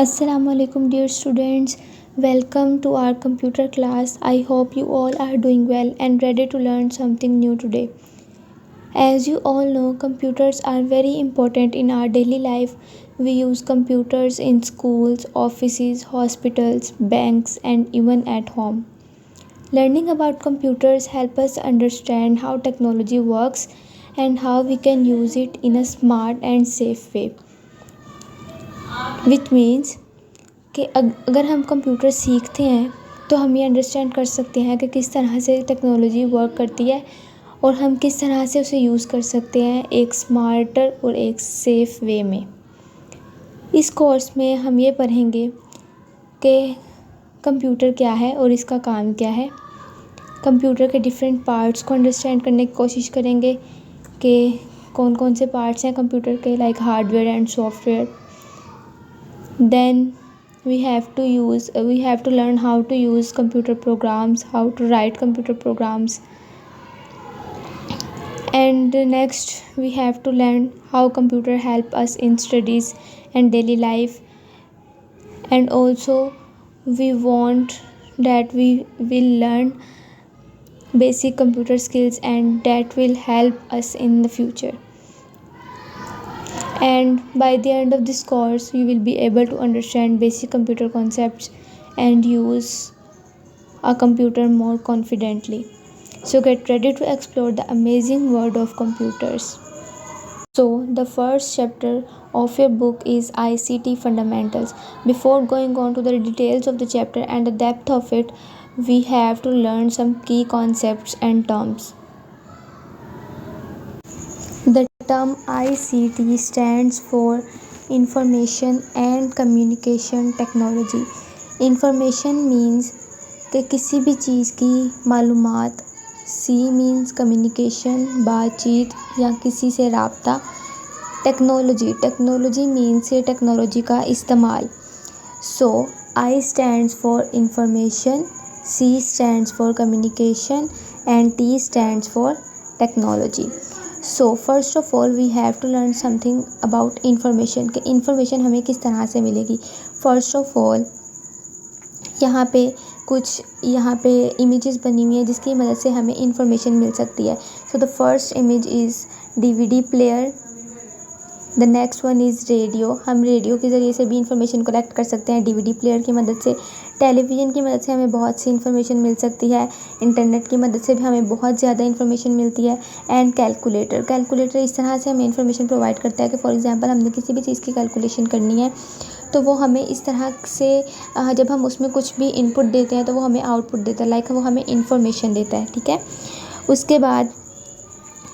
Assalamualaikum dear students. Welcome to our computer class. I hope you all are doing well and ready to learn something new today. As you all know, computers are very important in our daily life. We use computers in schools, offices, hospitals, banks and even at home. Learning about computers help us understand how technology works and how we can use it in a smart and safe way. Which means कि अगर हम computer सीखते हैं तो हम ये understand कर सकते हैं कि किस तरह से टेक्नोलॉजी वर्क करती है और हम किस तरह से उसे यूज़ कर सकते हैं एक स्मार्टर और एक सेफ़ वे में। इस कोर्स में हम ये पढ़ेंगे कि कंप्यूटर क्या है और इसका काम क्या है। कंप्यूटर के डिफरेंट पार्ट्स को अंडरस्टैंड करने की कोशिश करेंगे कि कौन कौन से पार्ट्स हैं कंप्यूटर के, like hardware and software. Then we have to learn how to use computer programs, how to write computer programs, and next we have to learn how computer help us in studies and daily life. And also we want that we will learn basic computer skills and that will help us in the future. And by the end of this course you will be able to understand basic computer concepts and use a computer more confidently. So get ready to explore the amazing world of computers. So the first chapter of your book is ICT Fundamentals. Before going on to the details of the chapter and the depth of it, we have to learn some key concepts and terms. The term ICT stands for Information and Communication Technology. Information means कि किसी भी चीज़ की मालूमात, C means communication, बातचीत या किसी से राब्ता। टेक्नोलॉजी means से टेक्नोलॉजी का इस्तेमाल। So I stands for information, C stands for communication and T stands for technology. So first of all we have to learn something about information कि information हमें किस तरह से मिलेगी। First of all यहाँ पे images बनी हुई है जिसकी मदद से हमें information मिल सकती है। So the first image is DVD player. The next one is radio. हम रेडियो के ज़रिए से भी इंफॉर्मेशन कलेक्ट कर सकते हैं DVD प्लेयर की मदद से। टेलीविज़न की मदद से हमें बहुत सी इन्फॉर्मेशन मिल सकती है। इंटरनेट की मदद से भी हमें बहुत ज़्यादा इन्फॉर्मेशन मिलती है। एंड कैलकुलेटर इस तरह से हमें इन्फॉर्मेशन प्रोवाइड करता है कि फॉर एग्जांपल हमने किसी भी चीज़ की कैलकुलेशन करनी है तो वो हमें इस तरह से जब हम उसमें कुछ भी इनपुट देते हैं तो वो हमें आउटपुट देता है, लाइक वो हमें इन्फॉर्मेशन देता है। ठीक है, उसके बाद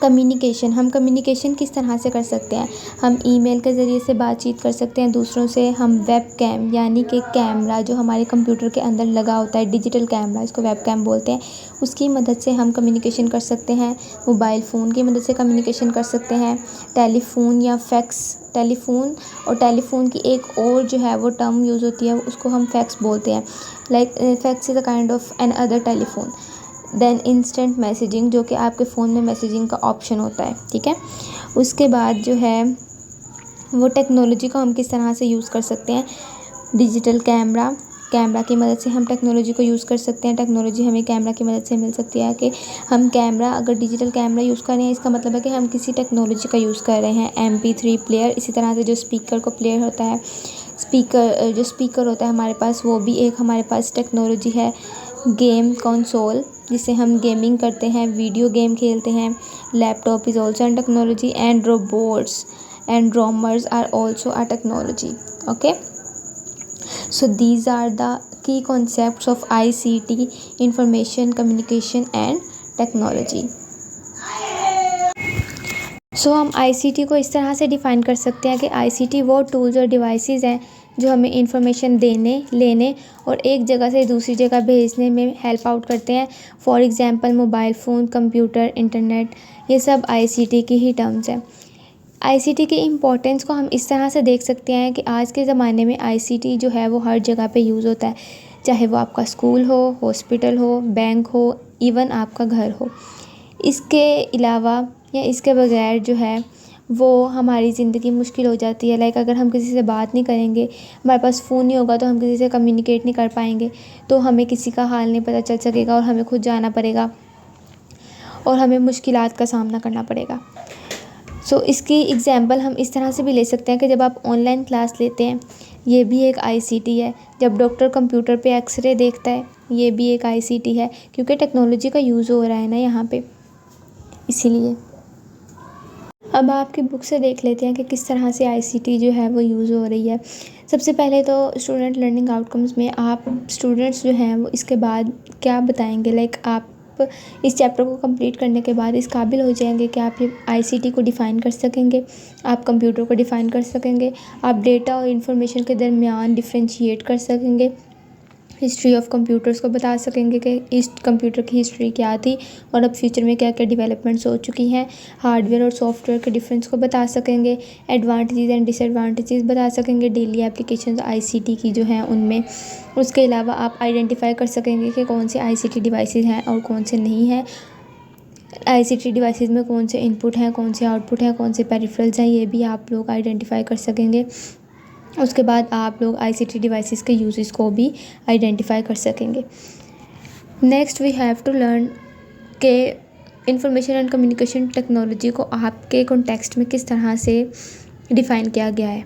कम्युनिकेशन। हम कम्युनिकेशन किस तरह से कर सकते हैं? हम ईमेल के ज़रिए से बातचीत कर सकते हैं दूसरों से। हम वेब कैम यानी कि कैमरा जो हमारे कंप्यूटर के अंदर लगा होता है, डिजिटल कैमरा, इसको वेब कैम बोलते हैं, उसकी मदद से हम कम्युनिकेशन कर सकते हैं। मोबाइल फ़ोन की मदद से कम्युनिकेशन कर सकते हैं। टेलीफोन या फैक्स, टेलीफोन की एक और जो है वो टर्म यूज़ होती है, उसको हम फैक्स बोलते हैं। Like fax is a kind of another telephone. Then instant messaging जो कि आपके फ़ोन में मैसेजिंग का ऑप्शन होता है। ठीक है, उसके बाद जो है वो टेक्नोलॉजी को हम किस तरह से यूज़ कर सकते हैं। डिजिटल कैमरा की मदद से हम टेक्नोलॉजी को यूज़ कर सकते हैं। टेक्नोलॉजी हमें कैमरा की मदद से मिल सकती है कि हम कैमरा, अगर डिजिटल कैमरा यूज़ कर रहे हैं इसका मतलब है कि हम किसी टेक्नोलॉजी का यूज़ कर रहे हैं। MP3 प्लेयर, इसी तरह से जो स्पीकर को प्लेयर होता है, जो स्पीकर होता है हमारे पास, वो भी एक हमारे पास टेक्नोलॉजी है। गेम कंसोल जिससे हम गेमिंग करते हैं, वीडियो गेम खेलते हैं। Laptop is also an technology and robots and drummers are also a technology. Okay, so these are the key concepts of ICT, information communication and technology. सो हम ICT को इस तरह से डिफ़ाइन कर सकते हैं कि ICT वो टूल्स और डिवाइसेस हैं जो हमें इंफॉर्मेशन देने, लेने और एक जगह से दूसरी जगह भेजने में हेल्प आउट करते हैं। For example mobile phone, computer, internet, ये सब ICT की ही टर्म्स हैं। ICT की इम्पोर्टेंस को हम इस तरह से देख सकते हैं कि आज के ज़माने में ICT जो है वो हर जगह पे यूज़ होता है, चाहे वो आपका स्कूल हो, हॉस्पिटल हो, बैंक हो, इवन आपका घर हो। इसके अलावा या इसके बगैर जो है वो हमारी ज़िंदगी मुश्किल हो जाती है। लाइक अगर हम किसी से बात नहीं करेंगे, हमारे पास फ़ोन नहीं होगा तो हम किसी से कम्युनिकेट नहीं कर पाएंगे, तो हमें किसी का हाल नहीं पता चल सकेगा और हमें खुद जाना पड़ेगा और हमें मुश्किलात का सामना करना पड़ेगा। इसकी एग्ज़ाम्पल हम इस तरह से भी ले सकते हैं कि जब आप ऑनलाइन क्लास लेते हैं, ये भी एक आईसीटी है। जब डॉक्टर कंप्यूटर पे एक्सरे देखता है, ये भी एक आईसीटी है, क्योंकि टेक्नोलॉजी का यूज़ हो रहा है ना यहाँ पे, इसीलिए। अब आपकी बुक से देख लेते हैं कि किस तरह से आईसीटी जो है वो यूज़ हो रही है। सबसे पहले तो स्टूडेंट लर्निंग आउटकम्स में आप स्टूडेंट्स जो हैं वो इसके बाद क्या बताएंगे। लाइक आप इस चैप्टर को कंप्लीट करने के बाद इस काबिल हो जाएंगे कि आप ये आईसीटी को डिफ़ाइन कर सकेंगे, आप कंप्यूटर को डिफ़ाइन कर सकेंगे, आप डेटा और इन्फॉर्मेशन के दरमियान डिफ्रेंशिएट कर सकेंगे, हिस्ट्री ऑफ कंप्यूटर्स को बता सकेंगे कि इस कंप्यूटर की हिस्ट्री क्या थी और अब फ्यूचर में क्या क्या डेवलपमेंट्स हो चुकी हैं, हार्डवेयर और सॉफ्टवेयर के डिफरेंस को बता सकेंगे, एडवांटेजेस एंड डिसएडवांटेजेस बता सकेंगे डेली एप्लीकेशंस आईसीटी की जो हैं उनमें। उसके अलावा आप आइडेंटिफाई कर सकेंगे कि कौन से आईसीटी डिवाइसेस हैं और कौन से नहीं हैं, आईसीटी डिवाइसेस में कौन से इनपुट हैं, कौन से आउटपुट हैं, कौन से पेरिफेरल्स हैं, ये भी आप लोग आइडेंटिफाई कर सकेंगे। उसके बाद आप लोग आईसीटी डिवाइसेस के यूजेस को भी आइडेंटिफाई कर सकेंगे। Next we have to learn के इंफॉर्मेशन एंड कम्युनिकेशन टेक्नोलॉजी को आपके कॉन्टेक्स्ट में किस तरह से डिफ़ाइन किया गया है।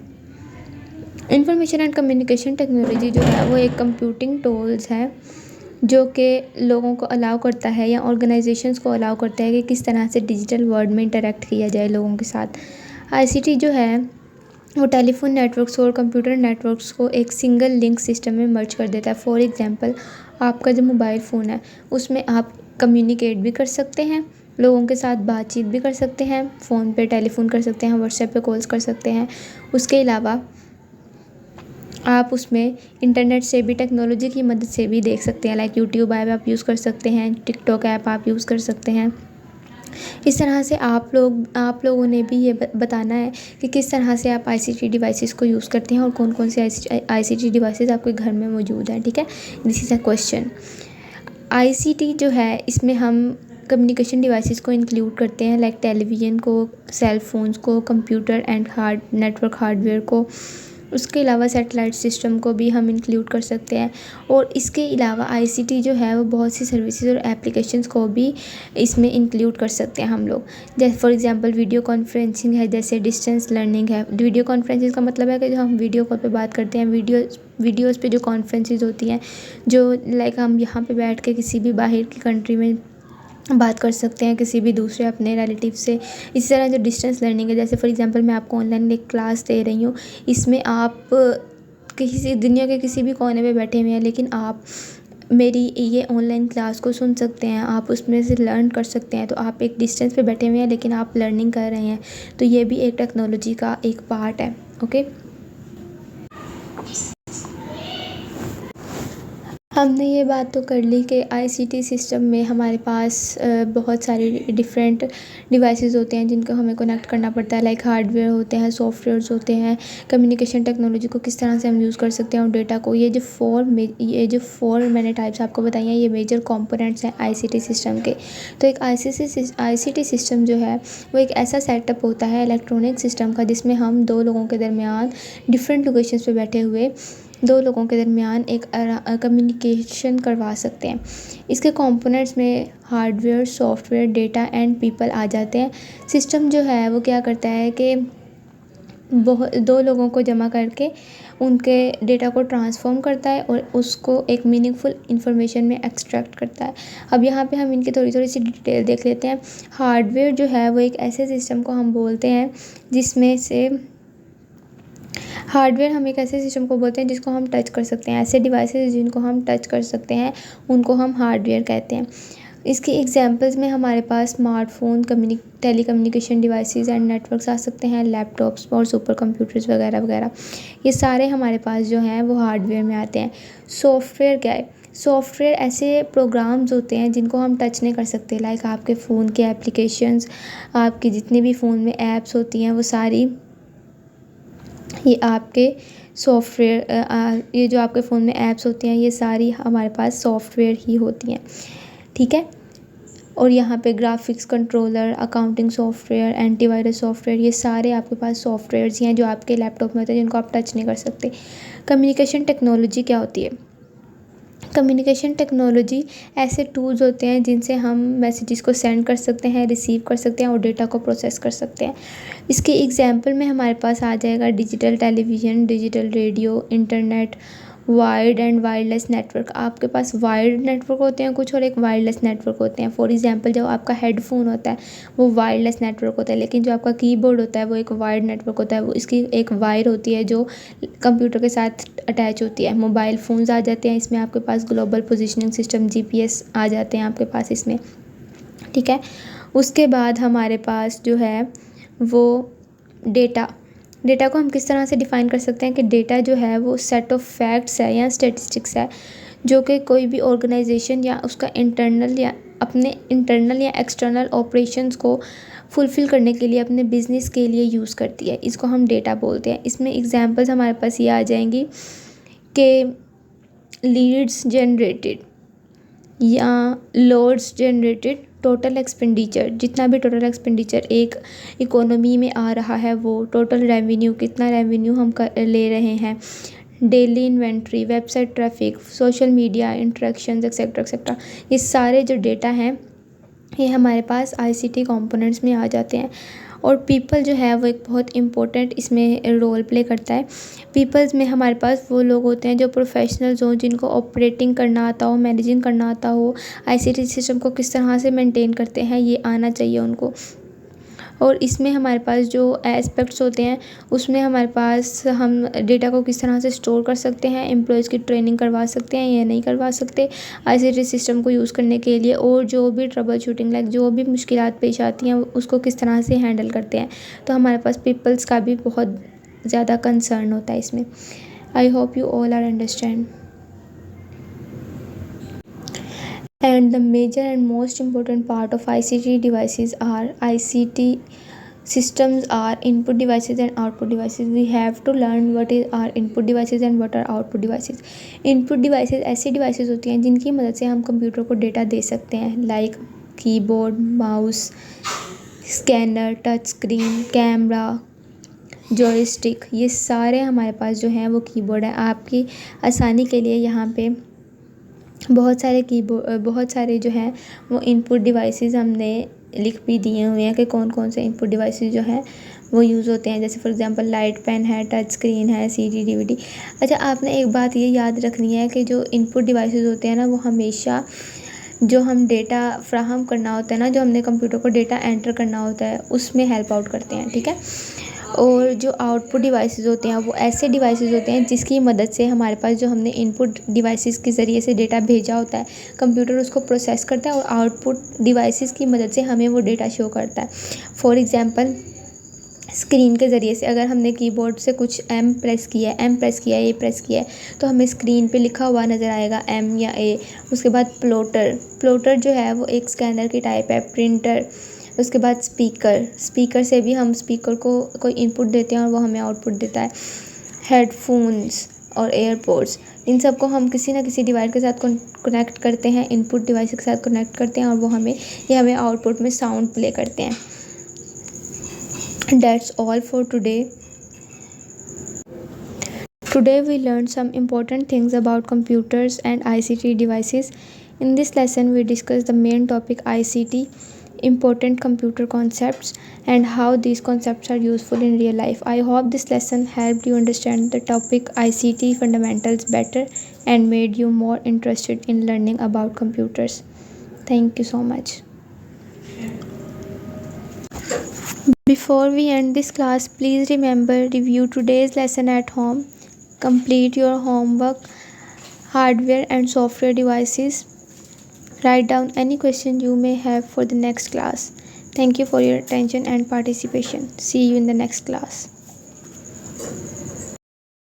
इंफॉर्मेशन एंड कम्युनिकेशन टेक्नोलॉजी जो है वो एक कंप्यूटिंग टूल्स है जो कि लोगों को अलाउ करता है या ऑर्गेनाइजेशंस को अलाउ करता है कि किस तरह से डिजिटल वर्ल्ड में इंटरेक्ट किया जाए लोगों के साथ। आईसीटी जो है वो टेलीफोन नेटवर्क्स और कंप्यूटर नेटवर्क्स को एक सिंगल लिंक सिस्टम में मर्ज कर देता है। फॉर एग्जांपल, आपका जो मोबाइल फ़ोन है उसमें आप कम्युनिकेट भी कर सकते हैं, लोगों के साथ बातचीत भी कर सकते हैं, फ़ोन पे टेलीफोन कर सकते हैं, व्हाट्सएप पे कॉल्स कर सकते हैं। उसके अलावा आप उसमें इंटरनेट से भी, टेक्नोलॉजी की मदद से भी देख सकते हैं। लाइक यूट्यूब ऐप आप यूज़ कर सकते हैं, टिकटॉक ऐप आप यूज़ कर सकते हैं। इस तरह से आप लोगों ने भी ये बताना है कि किस तरह से आप आईसीटी डिवाइसेस को यूज़ करते हैं और कौन कौन से आईसीटी डिवाइसेस आपके घर में मौजूद हैं। ठीक है, this is a question. ICT जो है इसमें हम कम्युनिकेशन डिवाइसेस को इंक्लूड करते हैं, लाइक टेलीविज़न को, सेल फोन्स को, कंप्यूटर एंड नेटवर्क हार्डवेयर को। उसके अलावा सैटेलाइट सिस्टम को भी हम इंक्लूड कर सकते हैं। और इसके अलावा आईसीटी जो है वो बहुत सी सर्विसेज और एप्लीकेशंस को भी इसमें इंक्लूड कर सकते हैं हम लोग। जैसे फॉर एग्जांपल वीडियो कॉन्फ्रेंसिंग है, जैसे डिस्टेंस लर्निंग है। वीडियो कॉन्फ्रेंसिंग का मतलब है कि जो हम वीडियो कॉल पे बात करते हैं, वीडियोज़ पे जो कॉन्फ्रेंसेस होती हैं, जो लाइक हम यहाँ पे बैठ के किसी भी बाहर की कंट्री में बात कर सकते हैं, किसी भी दूसरे अपने रिलेटिव से। इसी तरह जो डिस्टेंस लर्निंग है, जैसे फॉर एग्जांपल मैं आपको ऑनलाइन एक क्लास दे रही हूँ, इसमें आप किसी दुनिया के किसी भी कोने में बैठे हुए हैं, लेकिन आप मेरी ये ऑनलाइन क्लास को सुन सकते हैं, आप उसमें से लर्न कर सकते हैं। तो आप एक डिस्टेंस पे बैठे हुए हैं लेकिन आप लर्निंग कर रहे हैं, तो ये भी एक टेक्नोलॉजी का एक पार्ट है। ओके, हमने ये बात तो कर ली कि आईसीटी सिस्टम में हमारे पास बहुत सारे डिफरेंट डिवाइसेस होते हैं जिनको हमें कनेक्ट करना पड़ता है। लाइक हार्डवेयर होते हैं, सॉफ्टवेयर्स होते हैं, कम्युनिकेशन टेक्नोलॉजी को किस तरह से हम यूज़ कर सकते हैं और डेटा को। ये जो फोर मैंने टाइप्स आपको बताई हैं, ये मेजर कंपोनेंट्स हैं आईसीटी सिस्टम के। तो एक आईसीटी सिस्टम जो है वो एक ऐसा सेटअप होता है इलेक्ट्रॉनिक सिस्टम का, जिसमें हम दो लोगों के दरमियान डिफरेंट लोकेशंस पे बैठे हुए दो लोगों के दरमियान एक कम्युनिकेशन करवा सकते हैं। इसके कंपोनेंट्स में hardware, software, data and people आ जाते हैं। सिस्टम जो है वो क्या करता है कि दो लोगों को जमा करके उनके डेटा को ट्रांसफॉर्म करता है और उसको एक मीनिंगफुल इन्फॉर्मेशन में एक्सट्रैक्ट करता है। अब यहाँ पे हम इनकी थोड़ी थोड़ी सी डिटेल देख लेते हैं। हार्डवेयर जो है वो एक ऐसे सिस्टम को हम बोलते हैं जिसमें से हार्डवेयर हम एक ऐसे सिस्टम को बोलते हैं जिसको हम टच कर सकते हैं। ऐसे डिवाइसेस जिनको हम टच कर सकते हैं उनको हम हार्डवेयर कहते हैं। इसकी एग्जांपल्स में हमारे पास smartphone, telecommunication devices and networks आ सकते हैं, लैपटॉप्स और सुपर कंप्यूटर्स वगैरह वगैरह। ये सारे हमारे पास जो हैं वो हार्डवेयर में आते हैं। सॉफ्टवेयर क्या है? सॉफ्टवेयर ऐसे प्रोग्राम्स होते हैं जिनको हम टच नहीं कर सकते। लाइक आपके फ़ोन के एप्लीकेशंस, आपकी जितनी भी फ़ोन में ऐप्स होती हैं वो सारी ये आपके सॉफ्टवेयर, ये जो आपके फ़ोन में ऐप्स होती हैं ये सारी हमारे पास सॉफ्टवेयर ही होती हैं। ठीक है, और यहाँ पे graphics controller, accounting software, antivirus software, ये सारे आपके पास सॉफ्टवेयर्स ही हैं जो आपके लैपटॉप में होते हैं, जिनको आप टच नहीं कर सकते। कम्युनिकेशन टेक्नोलॉजी क्या होती है? कम्युनिकेशन टेक्नोलॉजी ऐसे टूल्स होते हैं जिनसे हम मैसेजेस को सेंड कर सकते हैं, रिसीव कर सकते हैं और डेटा को प्रोसेस कर सकते हैं। इसके एग्जांपल में हमारे पास आ जाएगा digital television, digital radio, internet, wired and wireless network. आपके पास वायर्ड नेटवर्क होते हैं कुछ और एक वायरलेस नेटवर्क होते हैं। फॉर एग्जांपल जो आपका हेडफोन होता है वो वायरलेस नेटवर्क होता है, लेकिन जो आपका कीबोर्ड होता है वो एक वायर्ड नेटवर्क होता है। वो इसकी एक वायर होती है जो कंप्यूटर के साथ अटैच होती है। मोबाइल फ़ोन्स आ जाते हैं इसमें, आपके पास ग्लोबल पोजिशनिंग सिस्टम GPS आ जाते हैं आपके पास इसमें, ठीक है। उसके बाद हमारे पास जो है वो डेटा को हम किस तरह से डिफ़ाइन कर सकते हैं कि डेटा जो है वो सेट ऑफ फैक्ट्स है या स्टैटिस्टिक्स है जो कि कोई भी ऑर्गेनाइजेशन या उसका इंटरनल या अपने इंटरनल या एक्सटर्नल ऑपरेशंस को फुलफ़िल करने के लिए अपने बिजनेस के लिए यूज़ करती है। इसको हम डेटा बोलते हैं। इसमें एग्जांपल्स हमारे पास ये आ जाएंगी कि लीड्स जनरेटेड या लोड्स जनरेटेड, टोटल एक्सपेंडिचर, जितना भी टोटल एक्सपेंडिचर एक इकोनॉमी में आ रहा है वो, टोटल रेवेन्यू, कितना रेवेन्यू हम ले रहे हैं, daily inventory, website traffic, social media interactions etcetera etcetera. ये सारे जो डेटा हैं ये हमारे पास ICT कंपोनेंट्स में आ जाते हैं। और पीपल जो है वो एक बहुत इम्पोर्टेंट इसमें रोल प्ले करता है। पीपल्स में हमारे पास वो लोग होते हैं जो प्रोफेशनल्स हों, जिनको ऑपरेटिंग करना आता हो, मैनेजिंग करना आता हो, ICT सिस्टम को किस तरह से मेंटेन करते हैं ये आना चाहिए उनको। और इसमें हमारे पास जो एस्पेक्ट्स होते हैं उसमें हमारे पास हम डेटा को किस तरह से स्टोर कर सकते हैं, एम्प्लॉयज़ की ट्रेनिंग करवा सकते हैं या नहीं करवा सकते ICT सिस्टम को यूज़ करने के लिए, और जो भी ट्रबल शूटिंग लाइक जो भी मुश्किलात पेश आती हैं उसको किस तरह से हैंडल करते हैं। तो हमारे पास पीपल्स का भी बहुत ज़्यादा कंसर्न होता है इसमें। I hope you all are understand. And the major and most important part of ICT devices are ICT systems are input devices and output devices. We have to learn what is our input devices and what are output devices. Input devices ऐसी devices होती हैं जिनकी मदद से हम computer को data दे सकते हैं, like keyboard, mouse, scanner, touch screen, camera, joystick. ये सारे हमारे पास जो हैं वो कीबोर्ड है। आपकी आसानी के लिए यहाँ पे बहुत सारे जो हैं वो इनपुट डिवाइसेस हमने लिख भी दिए हुए हैं कि कौन कौन से इनपुट डिवाइसेस जो हैं वो यूज़ होते हैं। जैसे फॉर एग्जांपल लाइट पेन है, टच स्क्रीन है, CD DVD। अच्छा, आपने एक बात ये याद रखनी है कि जो इनपुट डिवाइसेस होते हैं ना वो हमेशा जो हम डेटा फ्राहम करना होता है ना, जो हमने कंप्यूटर को डेटा एंटर करना होता है उसमें हेल्प आउट करते हैं, ठीक है। और जो आउटपुट डिवाइसेस होते हैं वो ऐसे डिवाइसेस होते हैं जिसकी मदद से हमारे पास जो हमने इनपुट डिवाइसेस के ज़रिए से डेटा भेजा होता है कंप्यूटर उसको प्रोसेस करता है और आउटपुट डिवाइसेस की मदद से हमें वो डेटा शो करता है। फॉर एग्जांपल स्क्रीन के ज़रिए से अगर हमने कीबोर्ड से कुछ M प्रेस किया है, A प्रेस किया है तो हमें स्क्रीन पे लिखा हुआ नज़र आएगा M या A। उसके बाद प्लोटर जो है वो एक स्कैनर की टाइप है। प्रिंटर, उसके बाद स्पीकर से भी हम स्पीकर को कोई इनपुट देते हैं और वो हमें आउटपुट देता है। हेडफोन्स और एयरपोड्स, इन सब को हम किसी ना किसी डिवाइस के साथ कनेक्ट करते हैं, इनपुट डिवाइस के साथ कनेक्ट करते हैं और वो हमें आउटपुट में साउंड प्ले करते हैं। That's all for today. Today we learned some important things about computers and ICT devices. In this lesson we discussed the main topic ICT, important computer concepts and how these concepts are useful in real life. I hope this lesson helped you understand the topic ICT fundamentals better and made you more interested in learning about computers. Thank you so much. Before we end this class, please remember review today's lesson at home. Complete your homework, hardware and software devices. Write down any question you may have for the next class. Thank you for your attention and participation. See you in the next class.